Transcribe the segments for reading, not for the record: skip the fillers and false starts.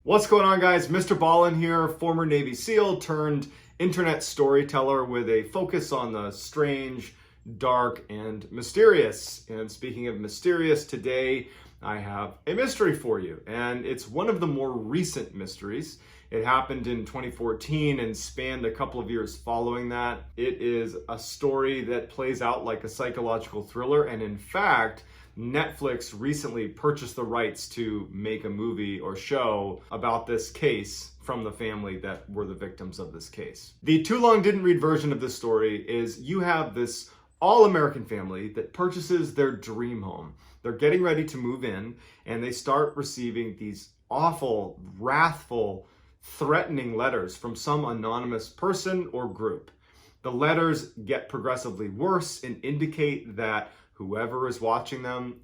What's going on, guys? Mr. Ballin here, former Navy SEAL turned internet storyteller with a focus on the strange, dark, and mysterious. And speaking of mysterious, today I have a mystery for you, and it's one of the more recent mysteries. It happened in 2014 and spanned a couple of years following that. It is a story that plays out like a psychological thriller, and in fact, Netflix recently purchased the rights to make a movie or show about this case from the family that were the victims of this case. The too long didn't read version of this story is you have this all-American family that purchases their dream home. They're getting ready to move in, and they start receiving these awful, wrathful, threatening letters from some anonymous person or group. The letters get progressively worse and indicate that whoever is watching them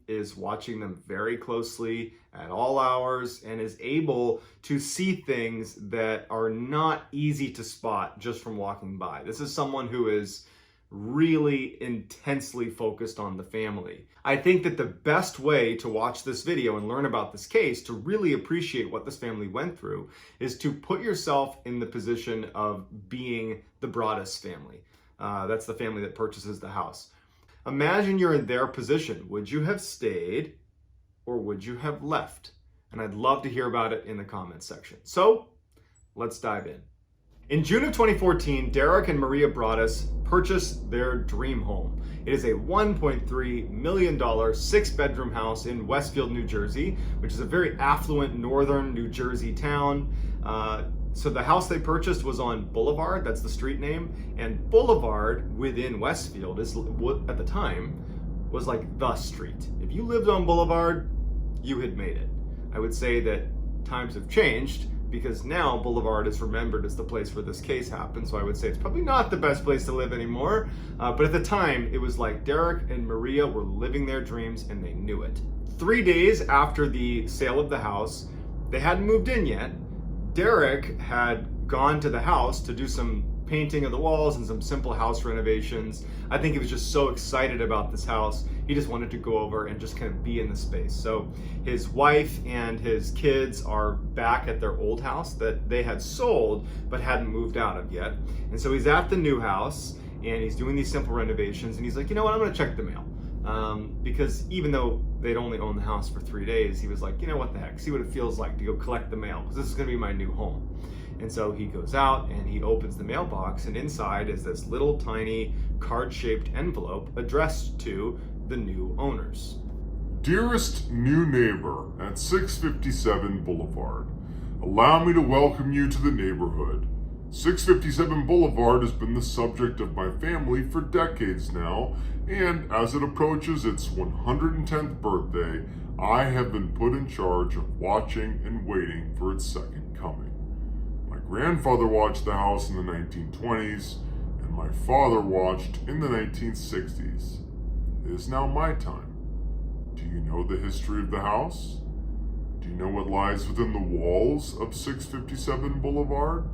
very closely at all hours and is able to see things that are not easy to spot just from walking by. This is someone who is really intensely focused on the family. I think that the best way to watch this video and learn about this case, to really appreciate what this family went through, is to put yourself in the position of being the Broaddus family. That's the family that purchases the house. Imagine you're in their position. Would you have stayed or would you have left? And I'd love to hear about it in the comments section. So let's dive in. In June of 2014, Derek and Maria Broaddus purchased their dream home. It is a $1.3 million 6-bedroom house in Westfield, New Jersey, which is a very affluent northern New Jersey town. So the house they purchased was on Boulevard, that's the street name, and Boulevard within Westfield is what at the time was like the street. If you lived on Boulevard, you had made it. I would say that times have changed because now Boulevard is remembered as the place where this case happened, so I would say it's probably not the best place to live anymore, but at the time it was like Derek and Maria were living their dreams and they knew it. 3 days after the sale of the house, they hadn't moved in yet. Derek had gone to the house to do some painting of the walls and some simple house renovations. I think he was just so excited about this house. He just wanted to go over and just kind of be in the space. So his wife and his kids are back at their old house that they had sold but hadn't moved out of yet. And so he's at the new house and he's doing these simple renovations and he's like, you know what, I'm gonna check the mail. Because even though they'd only owned the house for 3 days, he was like, you know what the heck, see what it feels like to go collect the mail, because this is gonna be my new home. And so he goes out and he opens the mailbox, and inside is this little tiny card-shaped envelope addressed to the new owners. Dearest new neighbor at 657 Boulevard, allow me to welcome you to the neighborhood. 657 Boulevard has been the subject of my family for decades now, and as it approaches its 110th birthday, I have been put in charge of watching and waiting for its second coming. My grandfather watched the house in the 1920s, and my father watched in the 1960s. It is now my time. Do you know the history of the house? Do you know what lies within the walls of 657 Boulevard?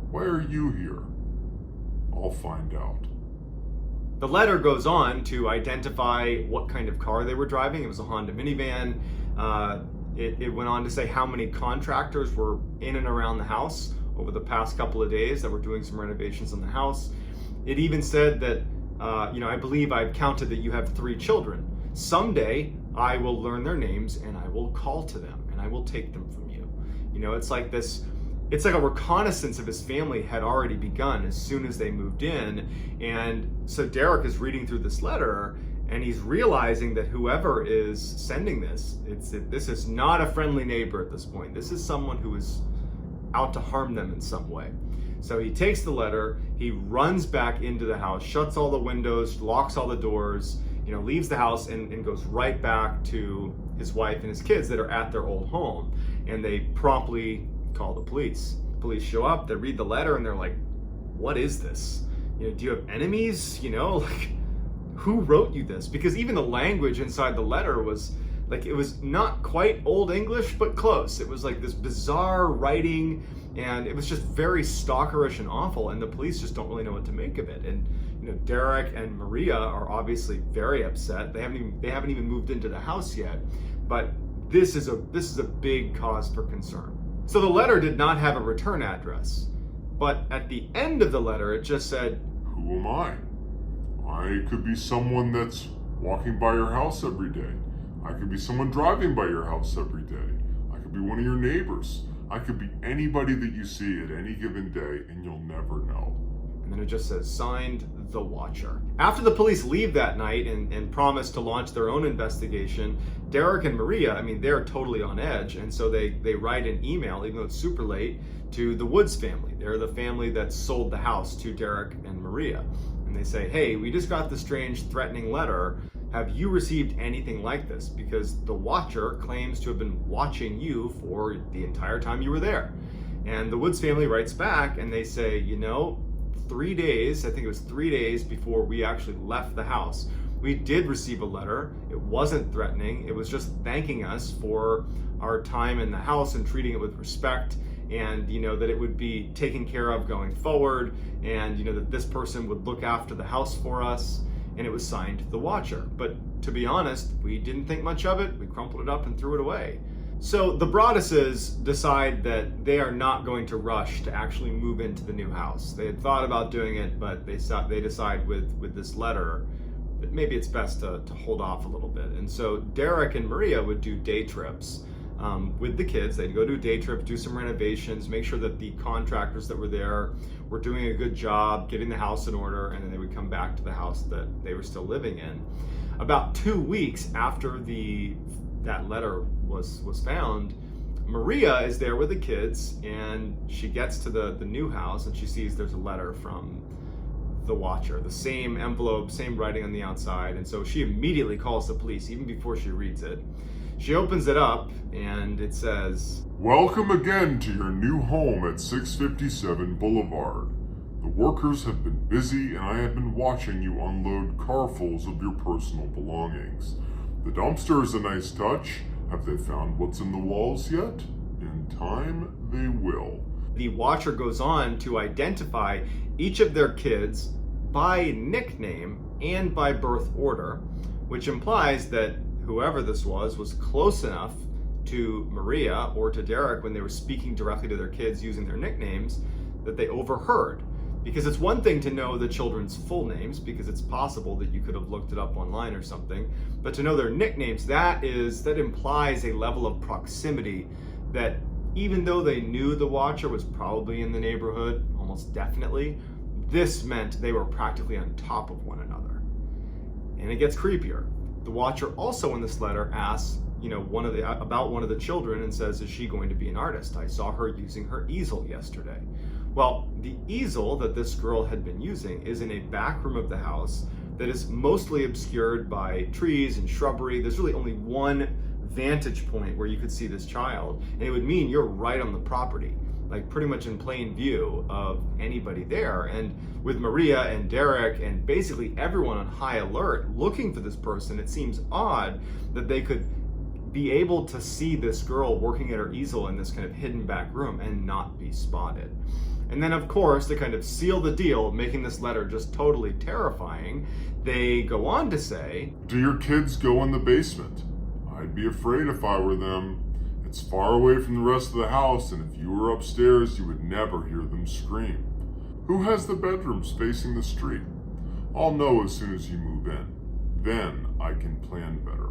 Why are you here? I'll find out. The letter goes on to identify what kind of car they were driving. It was a Honda minivan. It went on to say how many contractors were in and around the house over the past couple of days that were doing some renovations on the house. It even said that, I believe I've counted that you have 3 children. Someday I will learn their names and I will call to them and I will take them from you. It's like this. It's like a reconnaissance of his family had already begun as soon as they moved in. And so Derek is reading through this letter and he's realizing that whoever is sending this is not a friendly neighbor at this point. This is someone who is out to harm them in some way. So he takes the letter, he runs back into the house, shuts all the windows, locks all the doors, leaves the house and goes right back to his wife and his kids that are at their old home. And they promptly call the police. Police show up, they read the letter, and they're like, what is this? Do you have enemies? Who wrote you this? Because even the language inside the letter was like, it was not quite Old English, but close. It was like this bizarre writing, and it was just very stalkerish and awful, and the police just don't really know what to make of it. And Derek and Maria are obviously very upset. They haven't even moved into the house yet, but this is a big cause for concern. So the letter did not have a return address, but at the end of the letter it just said, "Who am I? I could be someone that's walking by your house every day. I could be someone driving by your house every day. I could be one of your neighbors. I could be anybody that you see at any given day, and you'll never know." And then it just says, signed, The Watcher. After the police leave that night and promise to launch their own investigation, Derek and Maria, they're totally on edge. And so they write an email, even though it's super late, to the Woods family. They're the family that sold the house to Derek and Maria. And they say, hey, we just got this strange threatening letter. Have you received anything like this? Because the Watcher claims to have been watching you for the entire time you were there. And the Woods family writes back and they say, 3 days, I think it was 3 days before we actually left the house, we did receive a letter. It wasn't threatening. It was just thanking us for our time in the house and treating it with respect, and that it would be taken care of going forward, and that this person would look after the house for us. And it was signed The Watcher. But to be honest, we didn't think much of it. We crumpled it up and threw it away. So the Broadduses decide that they are not going to rush to actually move into the new house. They had thought about doing it, but they decide with this letter that maybe it's best to hold off a little bit. And so Derek and Maria would do day trips with the kids. They'd go do day trips, do some renovations, make sure that the contractors that were there were doing a good job getting the house in order, and then they would come back to the house that they were still living in. About 2 weeks after that letter was found, Maria is there with the kids, and she gets to the new house and she sees there's a letter from the Watcher, the same envelope, same writing on the outside. And so she immediately calls the police even before she reads it. She opens it up and it says, "Welcome again to your new home at 657 Boulevard. The workers have been busy and I have been watching you unload carfuls of your personal belongings. The dumpster is a nice touch. Have they found what's in the walls yet? In time, they will." The Watcher goes on to identify each of their kids by nickname and by birth order, which implies that whoever this was close enough to Maria or to Derek when they were speaking directly to their kids using their nicknames that they overheard. Because it's one thing to know the children's full names, because it's possible that you could have looked it up online or something, but to know their nicknames, that implies a level of proximity that even though they knew the Watcher was probably in the neighborhood, almost definitely, this meant they were practically on top of one another. And it gets creepier. The Watcher also in this letter asks, about one of the children and says, is she going to be an artist? I saw her using her easel yesterday. Well, the easel that this girl had been using is in a back room of the house that is mostly obscured by trees and shrubbery. There's really only one vantage point where you could see this child, and it would mean you're right on the property, like pretty much in plain view of anybody there. And with Maria and Derek and basically everyone on high alert looking for this person, it seems odd that they could be able to see this girl working at her easel in this kind of hidden back room and not be spotted. And then, of course, to kind of seal the deal, making this letter just totally terrifying, they go on to say, "Do your kids go in the basement? I'd be afraid if I were them. It's far away from the rest of the house, and if you were upstairs, you would never hear them scream. Who has the bedrooms facing the street? I'll know as soon as you move in. Then I can plan better."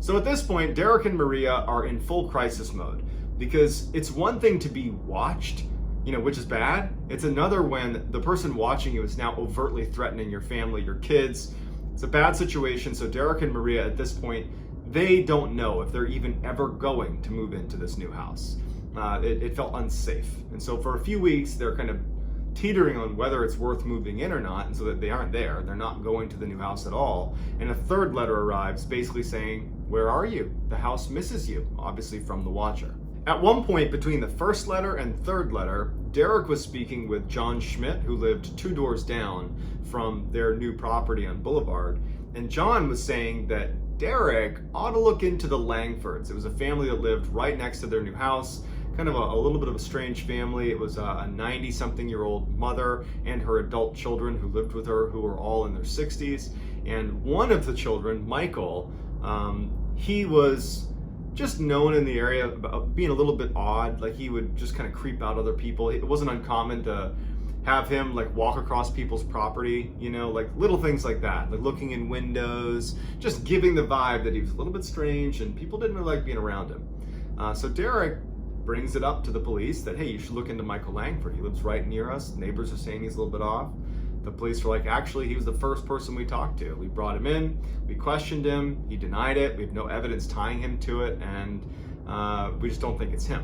So at this point, Derek and Maria are in full crisis mode, because it's one thing to be watched, which is bad. It's another when the person watching you is now overtly threatening your family, your kids. It's a bad situation. So Derek and Maria at this point, they don't know if they're even ever going to move into this new house. It felt unsafe. And so for a few weeks, they're kind of teetering on whether it's worth moving in or not. And so that they aren't there. They're not going to the new house at all. And a third letter arrives basically saying, where are you? The house misses you, obviously from the Watcher. At one point between the first letter and third letter, Derek was speaking with John Schmidt, who lived 2 doors down from their new property on Boulevard. And John was saying that Derek ought to look into the Langfords. It was a family that lived right next to their new house, kind of a little bit of a strange family. It was a 90-something-year-old mother and her adult children who lived with her, who were all in their 60s. And one of the children, Michael, he was just known in the area about being a little bit odd. Like, he would just kind of creep out other people. It wasn't uncommon to have him like walk across people's property, like little things like that, like looking in windows, just giving the vibe that he was a little bit strange and people didn't really like being around him. So Derek brings it up to the police that, hey, you should look into Michael Langford. He lives right near us. Neighbors are saying he's a little bit off. The police were like, actually, he was the first person we talked to. We brought him in, we questioned him, he denied it, we have no evidence tying him to it, and we just don't think it's him.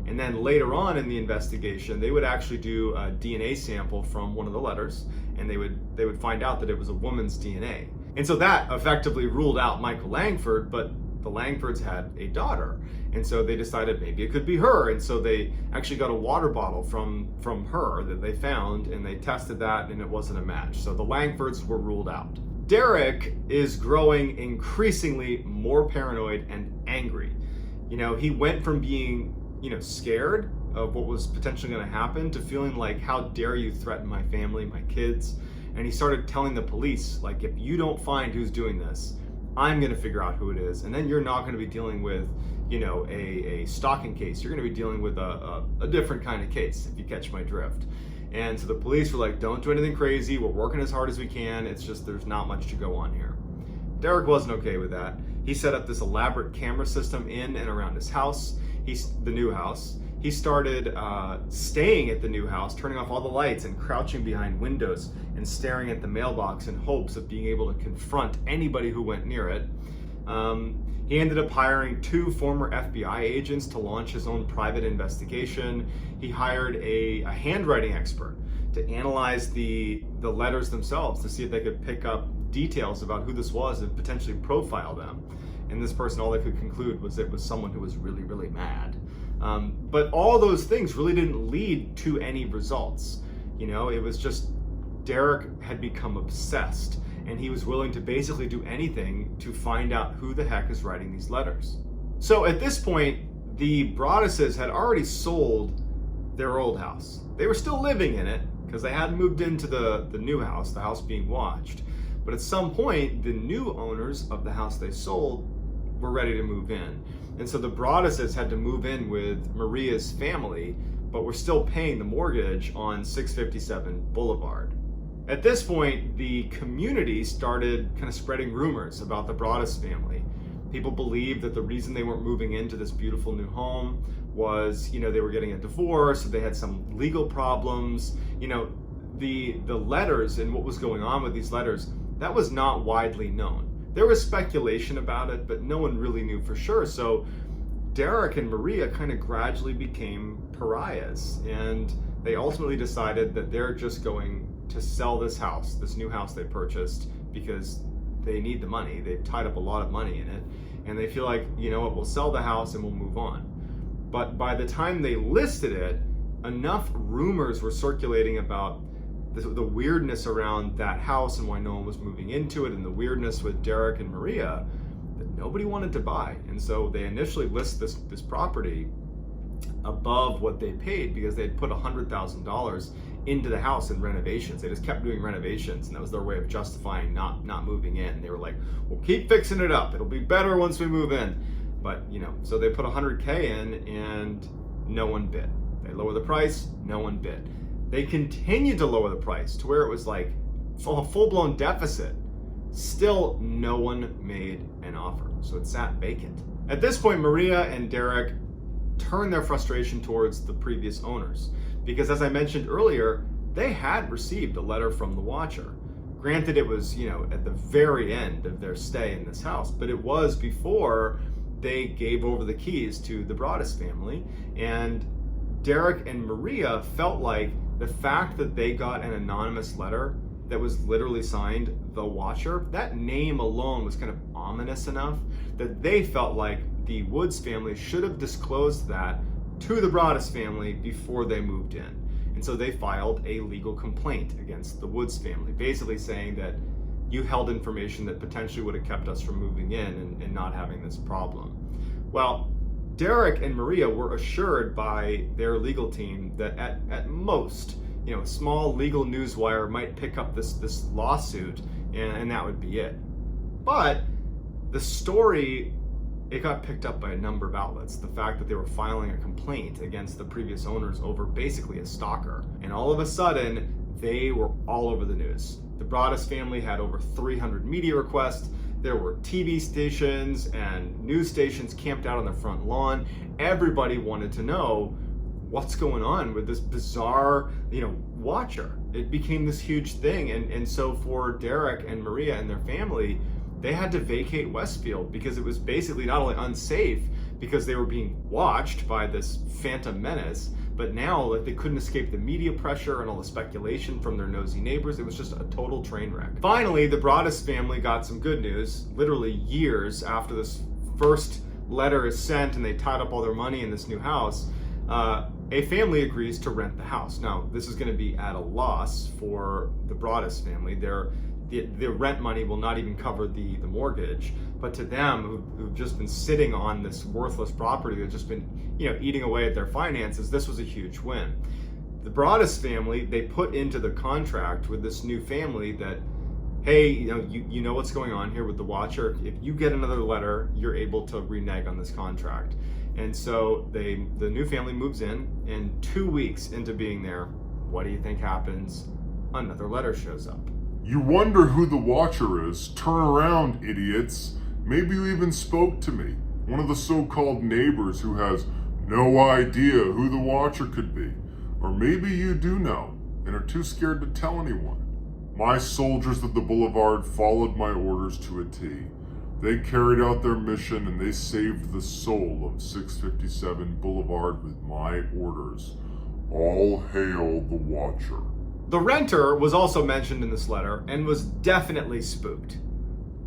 And then later on in the investigation, they would actually do a DNA sample from one of the letters, and they would find out that it was a woman's DNA. And so that effectively ruled out Michael Langford, but the Langfords had a daughter. And so they decided maybe it could be her. And so they actually got a water bottle from her that they found, and they tested that, and it wasn't a match. So the Langfords were ruled out. Derek is growing increasingly more paranoid and angry. He went from being scared of what was potentially going to happen to feeling like, how dare you threaten my family, my kids? And he started telling the police, like, if you don't find who's doing this, I'm going to figure out who it is. And then you're not going to be dealing with, a stalking case. You're going to be dealing with a different kind of case, if you catch my drift. And so the police were like, don't do anything crazy. We're working as hard as we can. It's just, there's not much to go on here. Derek wasn't okay with that. He set up this elaborate camera system in and around his house. The new house. He started staying at the new house, turning off all the lights and crouching behind windows and staring at the mailbox in hopes of being able to confront anybody who went near it. He ended up hiring 2 former FBI agents to launch his own private investigation. He hired a handwriting expert to analyze the letters themselves to see if they could pick up details about who this was and potentially profile them. And this person, all they could conclude was it was someone who was really, really mad. But all those things really didn't lead to any results. It was just Derek had become obsessed, and he was willing to basically do anything to find out who the heck is writing these letters. So at this point, the Broadduses had already sold their old house. They were still living in it because they hadn't moved into the new house, the house being watched. But at some point, the new owners of the house they sold were ready to move in. And so the Broadduses had to move in with Maria's family, but were still paying the mortgage on 657 Boulevard. At this point, the community started kind of spreading rumors about the Broaddus family. People believed that the reason they weren't moving into this beautiful new home was, they were getting a divorce, or they had some legal problems. The letters and what was going on with these letters, that was not widely known. There was speculation about it, but no one really knew for sure. So Derek and Maria kind of gradually became pariahs, and they ultimately decided that they're just going to sell this house, this new house they purchased, because they need the money. They've tied up a lot of money in it, and they feel like, we'll sell the house and we'll move on. But by the time they listed it, enough rumors were circulating about the weirdness around that house and why no one was moving into it, and the weirdness with Derek and Maria, that nobody wanted to buy. And so they initially list this property above what they paid because they had put $100,000 into the house in renovations. They just kept doing renovations, and that was their way of justifying not moving in. They were like, we'll keep fixing it up. It'll be better once we move in. But, so they put $100K in, and no one bid. They lower the price, no one bid. They continued to lower the price to where it was like a full-blown deficit. Still, no one made an offer, so it sat vacant. At this point, Maria and Derek turned their frustration towards the previous owners, because as I mentioned earlier, they had received a letter from the Watcher. Granted, it was, at the very end of their stay in this house, but it was before they gave over the keys to the Broaddus family, and Derek and Maria felt like the fact that they got an anonymous letter that was literally signed The Watcher, that name alone was kind of ominous enough that they felt like the Woods family should have disclosed that to the Broaddus family before they moved in. And so they filed a legal complaint against the Woods family, basically saying that you held information that potentially would have kept us from moving in and not having this problem. Well, Derek and Maria were assured by their legal team that at most, a small legal newswire might pick up this lawsuit, and that would be it. But the story it got picked up by a number of outlets. The fact that they were filing a complaint against the previous owners over basically a stalker. And all of a sudden, they were all over the news. The Broaddus family had over 300 media requests. There were TV stations and news stations camped out on their front lawn. Everybody wanted to know what's going on with this bizarre, watcher. It became this huge thing. And so for Derek and Maria and their family, they had to vacate Westfield because it was basically not only unsafe because they were being watched by this phantom menace, but now they couldn't escape the media pressure and all the speculation from their nosy neighbors. It was just a total train wreck. Finally, the Broaddus family got some good news, literally years after this first letter is sent and they tied up all their money in this new house. A family agrees to rent the house. Now, this is going to be at a loss for the Broaddus family. The rent money will not even cover the mortgage, but to them who've just been sitting on this worthless property that's just been eating away at their finances, this was a huge win. The Broaddus family, they put into the contract with this new family that, hey, you know what's going on here with the watcher. If you get another letter, you're able to renege on this contract. And so the new family moves in, and 2 weeks into being there, what do you think happens? Another letter shows up. You wonder who the watcher is. Turn around, idiots. Maybe you even spoke to me, one of the so-called neighbors who has no idea who the watcher could be. Or maybe you do know and are too scared to tell anyone. My soldiers of the boulevard followed my orders to a T. They carried out their mission and they saved the soul of 657 Boulevard with my orders. All hail the watcher. The renter was also mentioned in this letter and was definitely spooked.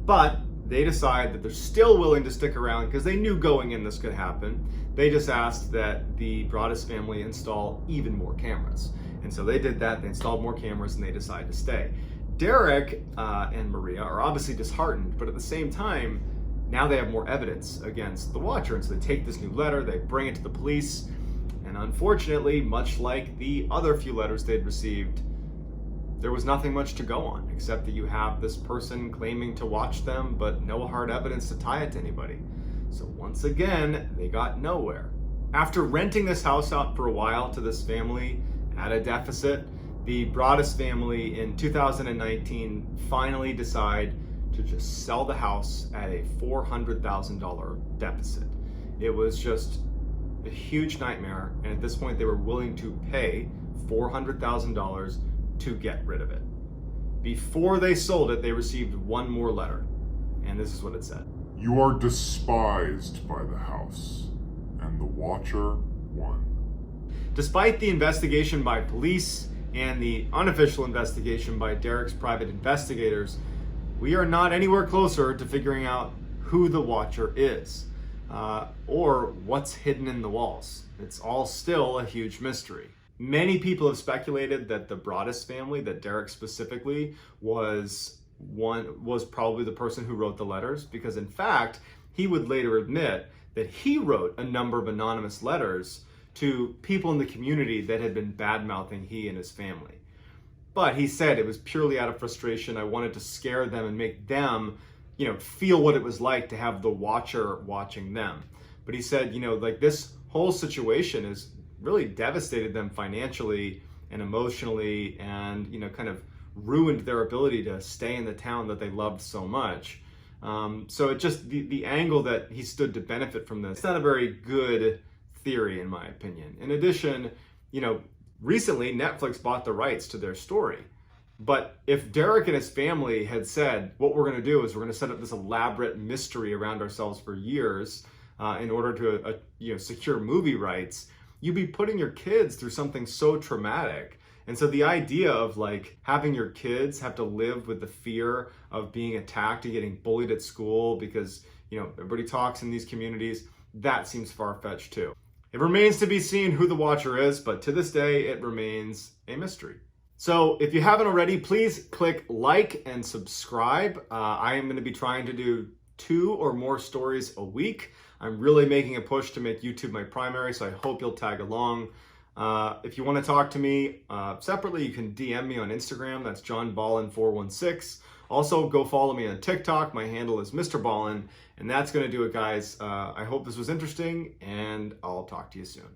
But they decide that they're still willing to stick around because they knew going in this could happen. They just asked that the Broaddus family install even more cameras. And so they did that, they installed more cameras, and they decided to stay. Derek and Maria are obviously disheartened, but at the same time, now they have more evidence against the watcher. And so they take this new letter, they bring it to the police, and unfortunately, much like the other few letters they'd received, there was nothing much to go on, except that you have this person claiming to watch them, but no hard evidence to tie it to anybody. So once again, they got nowhere. After renting this house out for a while to this family at a deficit, the Broaddus family in 2019 finally decide to just sell the house at a $400,000 deficit. It was just a huge nightmare, and at this point they were willing to pay $400,000 to get rid of it. Before they sold it, they received one more letter, and this is what it said. You are despised by the house, and the watcher won. Despite the investigation by police and the unofficial investigation by Derek's private investigators, we are not anywhere closer to figuring out who the watcher is, or what's hidden in the walls. It's all still a huge mystery. Many people have speculated that the Broaddus family, that Derek specifically, was probably the person who wrote the letters, because in fact, he would later admit that he wrote a number of anonymous letters to people in the community that had been bad-mouthing he and his family. But he said it was purely out of frustration. I wanted to scare them and make them, feel what it was like to have the watcher watching them. But he said, this whole situation has really devastated them financially and emotionally, and kind of ruined their ability to stay in the town that they loved so much. So it just, the angle that he stood to benefit from this, it's not a very good theory in my opinion. In addition, recently Netflix bought the rights to their story. But if Derek and his family had said, what we're going to do is we're going to set up this elaborate mystery around ourselves for years in order to secure movie rights, you'd be putting your kids through something so traumatic. And so the idea of having your kids have to live with the fear of being attacked and getting bullied at school because, everybody talks in these communities, that seems far-fetched too. It remains to be seen who the watcher is, but to this day, it remains a mystery. So if you haven't already, please click like and subscribe. I am going to be trying to do 2 or more stories a week. I'm really making a push to make YouTube my primary, so I hope you'll tag along. If you want to talk to me separately, you can DM me on Instagram. That's johnballin416. Also, go follow me on TikTok. My handle is Mr. Ballin. And that's going to do it, guys. I hope this was interesting, and I'll talk to you soon.